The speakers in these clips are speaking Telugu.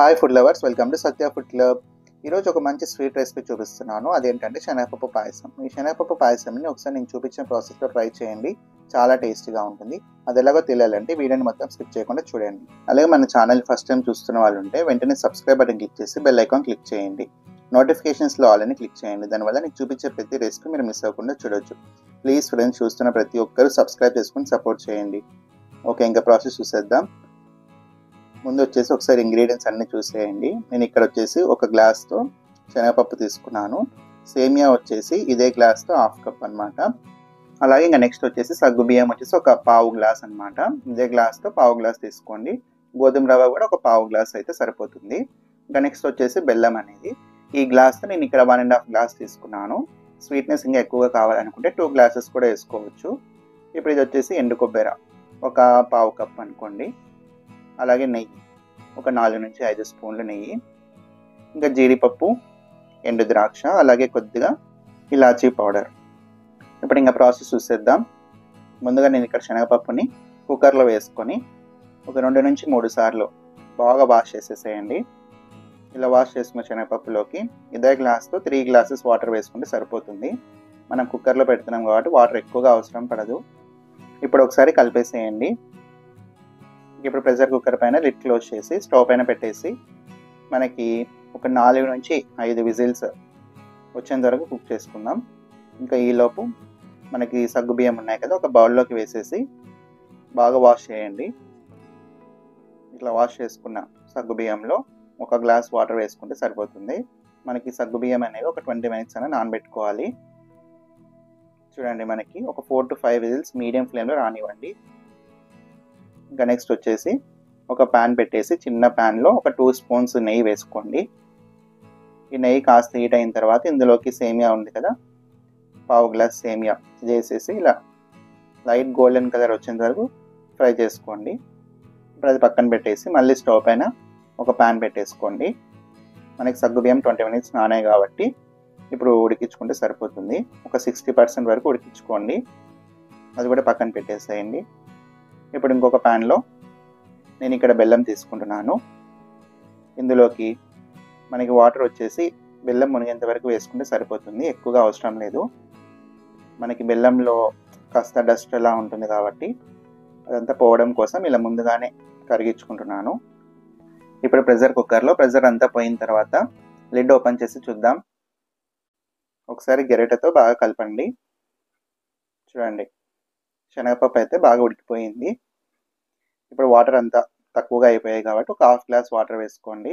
Hi food lovers, welcome to Satya food club. ఈరోజు ఒక మంచి స్వీట్ రెసిపీ చూపిస్తున్నాను. అదేంటంటే శనగపప్పు పాయసం. ఈ శనగపప్పు పాయసంని ఒకసారి నేను చూపించిన ప్రాసెస్లో ట్రై చేయండి. చాలా టేస్టీగా ఉంటుంది. అది ఎలాగో తెలియాలంటే వీడియోని మొత్తం స్కిప్ చేయకుండా చూడండి. అలాగే మన ఛానల్ ఫస్ట్ టైం చూస్తున్న వాళ్ళు ఉంటే వెంటనే సబ్స్క్రైబ్ బటన్ క్లిక్ చేసి బెల్ ఐకాన్ క్లిక్ చేయండి. నోటిఫికేషన్స్లో ఆల్ అని క్లిక్ చేయండి. దానివల్ల నేను చూపించే ప్రతి రెసిపీ మీరు మిస్ అవ్వకుండా చూడొచ్చు. ప్లీజ్ ఫ్రెండ్స్, చూస్తున్న ప్రతి ఒక్కరు సబ్స్క్రైబ్ చేసుకుని సపోర్ట్ చేయండి. ఓకే, ఇంకా ప్రాసెస్ చూసేద్దాం. ముందు వచ్చేసి ఒకసారి ఇంగ్రీడియంట్స్ అన్నీ చూసేయండి. నేను ఇక్కడ వచ్చేసి ఒక గ్లాస్తో శనగపప్పు తీసుకున్నాను. సేమియా వచ్చేసి ఇదే గ్లాస్తో హాఫ్ కప్ అనమాట. అలాగే ఇంకా నెక్స్ట్ వచ్చేసి సగ్గు బియ్యం వచ్చేసి ఒక పావు గ్లాస్ అనమాట. ఇదే గ్లాస్తో పావు గ్లాస్ తీసుకోండి. గోధుమ రవ్వ కూడా ఒక పావు గ్లాస్ అయితే సరిపోతుంది. ఇంకా నెక్స్ట్ వచ్చేసి బెల్లం అనేది ఈ గ్లాస్తో నేను ఇక్కడ 1.5 గ్లాస్ తీసుకున్నాను. స్వీట్నెస్ ఇంకా ఎక్కువగా కావాలనుకుంటే 2 గ్లాసెస్ కూడా వేసుకోవచ్చు. ఇప్పుడు ఇది వచ్చేసి ఎండు కొబ్బరి ఒక పావు కప్ అనుకోండి. అలాగే నెయ్యి ఒక 4 నుంచి 5 స్పూన్లు నెయ్యి. ఇంకా జీడిపప్పు, ఎండు ద్రాక్ష, అలాగే కొద్దిగా ఇలాచీ పౌడర్. ఇప్పుడు ఇంకా ప్రాసెస్ చూసేద్దాం. ముందుగా నేను ఇక్కడ శనగపప్పుని కుక్కర్లో వేసుకొని ఒక 2 నుంచి 3 సార్లు బాగా వాష్ చేసేసేయండి. ఇలా వాష్ చేసుకున్న శనగపప్పులోకి ఇదే గ్లాస్తో 3 గ్లాసెస్ వాటర్ వేసుకుంటే సరిపోతుంది. మనం కుక్కర్లో పెడుతున్నాం కాబట్టి వాటర్ ఎక్కువగా అవసరం పడదు. ఇప్పుడు ఒకసారి కలిపేసేయండి. ఇప్పుడు ప్రెషర్ కుక్కర్ పైన లిడ్ క్లోజ్ చేసి స్టవ్ పైన పెట్టేసి మనకి ఒక 4 నుంచి 5 విజిల్స్ వచ్చేంత వరకు కుక్ చేసుకుందాం. ఇంకా ఈలోపు మనకి సగ్గు బియ్యం ఉన్నాయి కదా, ఒక బౌల్లోకి వేసేసి బాగా వాష్ చేయండి. ఇట్లా వాష్ చేసుకున్న సగ్గు బియ్యంలో ఒక గ్లాస్ వాటర్ వేసుకుంటే సరిపోతుంది. మనకి సగ్గు బియ్యం అనేవి ఒక 20 మినిట్స్ అయినా నానబెట్టుకోవాలి. చూడండి, మనకి ఒక 4 to 5 విజిల్స్ మీడియం ఫ్లేమ్లో రానివ్వండి. ఇంకా నెక్స్ట్ వచ్చేసి ఒక ప్యాన్ పెట్టేసి చిన్న ప్యాన్లో ఒక 2 స్పూన్స్ నెయ్యి వేసుకోండి. ఈ నెయ్యి కాస్త హీట్ అయిన తర్వాత ఇందులోకి సేమియా ఉంది కదా, పావు గ్లాస్ సేమియా వేసేసి ఇలా లైట్ గోల్డెన్ కలర్ వచ్చేంత వరకు ఫ్రై చేసుకోండి. ఇప్పుడు అది పక్కన పెట్టేసి మళ్ళీ స్టవ్ పైన ఒక ప్యాన్ పెట్టేసుకోండి. మనకి సగ్గు బియ్యం 20 మినిట్స్ నానాయి కాబట్టి ఇప్పుడు ఉడికించుకుంటే సరిపోతుంది. ఒక 60% వరకు ఉడికించుకోండి. అది కూడా పక్కన పెట్టేసేయండి. ఇప్పుడు ఇంకొక ప్యాన్లో నేను ఇక్కడ బెల్లం తీసుకుంటున్నాను. ఇందులోకి మనకి వాటర్ వచ్చేసి బెల్లం మునిగేంత వరకు వేసుకుంటే సరిపోతుంది. ఎక్కువగా అవసరం లేదు. మనకి బెల్లంలో కాస్త డస్ట్ అలా ఉంటుంది కాబట్టి అదంతా పోవడం కోసం ఇలా ముందుగానే కరిగించుకుంటున్నాను. ఇప్పుడు ప్రెషర్ కుక్కర్లో ప్రెషర్ అంతా పోయిన తర్వాత లిడ్ ఓపెన్ చేసి చూద్దాం. ఒకసారి గెరెటతో బాగా కలపండి. చూడండి, శనగపప్పు అయితే బాగా ఉడికిపోయింది. ఇప్పుడు వాటర్ అంతా తక్కువగా అయిపోయాయి కాబట్టి ఒక 1/2 గ్లాస్ వాటర్ వేసుకోండి.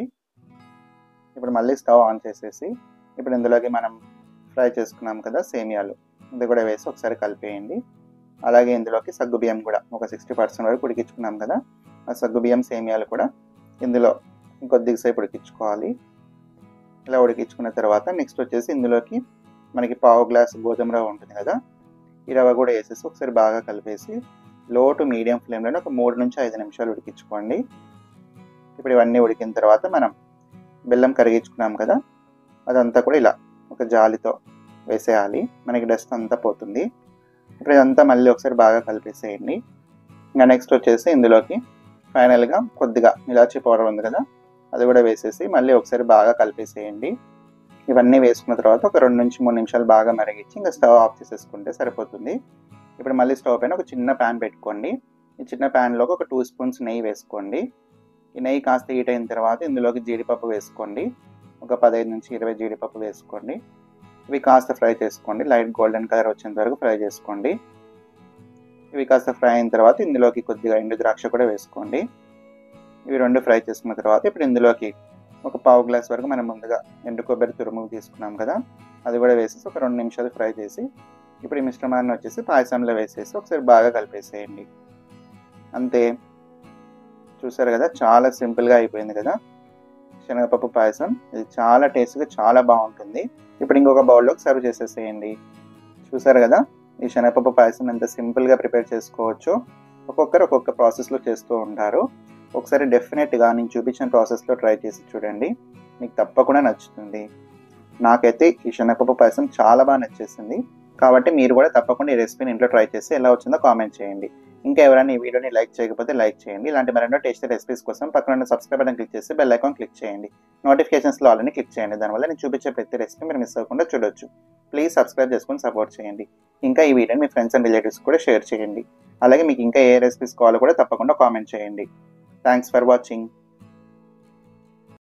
ఇప్పుడు మళ్ళీ స్టవ్ ఆన్ చేసేసి ఇప్పుడు ఇందులోకి మనం ఫ్రై చేసుకున్నాం కదా సేమియాలు, ఇది కూడా వేసి ఒకసారి కలిపేయండి. అలాగే ఇందులోకి సగ్గు బియ్యం కూడా ఒక 60% వరకు ఉడికించుకున్నాం కదా, ఆ సగ్గు బియ్యం సేమియాలు కూడా ఇందులో ఇంకొద్దిసేపు ఉడికించుకోవాలి. ఇలా ఉడికించుకున్న తర్వాత నెక్స్ట్ వచ్చేసి ఇందులోకి మనకి పావు గ్లాస్ గోధుమ రవ్వ ఉంటుంది కదా, ఈ రవ్వ కూడా వేసేసి ఒకసారి బాగా కలిపేసి లో టు మీడియం ఫ్లేమ్లో ఒక 3 నుంచి 5 నిమిషాలు ఉడికించుకోండి. ఇప్పుడు ఇవన్నీ ఉడికిన తర్వాత మనం బెల్లం కరిగించుకున్నాం కదా, అదంతా కూడా ఇలా ఒక జాలితో వేసేయాలి. మనకి డస్ట్ అంతా పోతుంది. ఇప్పుడు ఇదంతా మళ్ళీ ఒకసారి బాగా కలిపేసేయండి. ఇంకా నెక్స్ట్ వచ్చేసి ఇందులోకి ఫైనల్గా కొద్దిగా ఇలాచీ పౌడర్ ఉంది కదా, అది కూడా వేసేసి మళ్ళీ ఒకసారి బాగా కలిపేసేయండి. ఇవన్నీ వేసుకున్న తర్వాత ఒక 2 నుంచి 3 నిమిషాలు బాగా మరిగించి ఇంకా స్టవ్ ఆఫ్ చేసేసుకుంటే సరిపోతుంది. ఇప్పుడు మళ్ళీ స్టవ్ పైన ఒక చిన్న ప్యాన్ పెట్టుకోండి. ఈ చిన్న ప్యాన్లోకి ఒక 2 స్పూన్స్ నెయ్యి వేసుకోండి. ఈ నెయ్యి కాస్త హీట్ అయిన తర్వాత ఇందులోకి జీడిపప్పు వేసుకోండి. ఒక 15 నుంచి 20 జీడిపప్పు వేసుకోండి. ఇవి కాస్త ఫ్రై చేసుకోండి. లైట్ గోల్డెన్ కలర్ వచ్చేంత వరకు ఫ్రై చేసుకోండి. ఇవి కాస్త ఫ్రై అయిన తర్వాత ఇందులోకి కొద్దిగా ఎండు ద్రాక్ష కూడా వేసుకోండి. ఇవి 2 ఫ్రై చేసుకున్న తర్వాత ఇప్పుడు ఇందులోకి ఒక పావు గ్లాస్ వరకు మనం ముందుగా ఎండు కొబ్బరి తురుము తీసుకున్నాం కదా, అది కూడా వేసేసి ఒక 2 నిమిషాలు ఫ్రై చేసి ఇప్పుడు ఈ మిశ్రమాన్ని వచ్చేసి పాయసంలో వేసేసి ఒకసారి బాగా కలిపేసేయండి. అంతే, చూసారు కదా, చాలా సింపుల్గా అయిపోయింది కదా శనగపప్పు పాయసం. ఇది చాలా టేస్ట్గా చాలా బాగుంటుంది. ఇప్పుడు ఇంకొక బౌల్లోకి సర్వ్ చేసేసేయండి. చూసారు కదా, ఈ శనగపప్పు పాయసం ఎంత సింపుల్గా ప్రిపేర్ చేసుకోవచ్చో. ఒక్కొక్కరు ఒక్కొక్క ప్రాసెస్లో చేస్తూ ఉంటారు. ఒకసారి డెఫినెట్గా నేను చూపించిన ప్రాసెస్లో ట్రై చేసి చూడండి, మీకు తప్పకుండా నచ్చుతుంది. నాకైతే ఈ శనగపప్పు పాయసం చాలా బాగా నచ్చేసింది. కాబట్టి మీరు కూడా తప్పకుండా ఈ రెసిపీని ఇంట్లో ట్రై చేసి ఎలా వచ్చిందో కామెంట్ చేయండి. ఇంకా ఎవరైనా ఈ వీడియోని లైక్ చేయకపోతే లైక్ చేయండి. ఇలాంటి మరెన్నో టేస్టీ రెసిపీస్ కోసం పక్కన ఉన్న సబ్స్క్రైబ్ బటన్ క్లిక్ చేసి బెల్ ఐకాన్ క్లిక్ చేయండి. నోటిఫికేషన్స్లో ఆల్ని క్లిక్ చేయండి. దానివల్ల నేను చూపించే ప్రతి రెసిపీ మీరు మిస్ అవ్వకుండా చూడొచ్చు. ప్లీజ్ సబ్స్క్రైబ్ చేసుకొని సపోర్ట్ చేయండి. ఇంకా ఈ వీడియోని మీ ఫ్రెండ్స్ అండ్ రిలేటివ్స్ కూడా షేర్ చేయండి. అలాగే మీకు ఇంకా ఏ రెసిపీస్ కావాలో కూడా తప్పకుండా కామెంట్ చేయండి. Thanks for watching.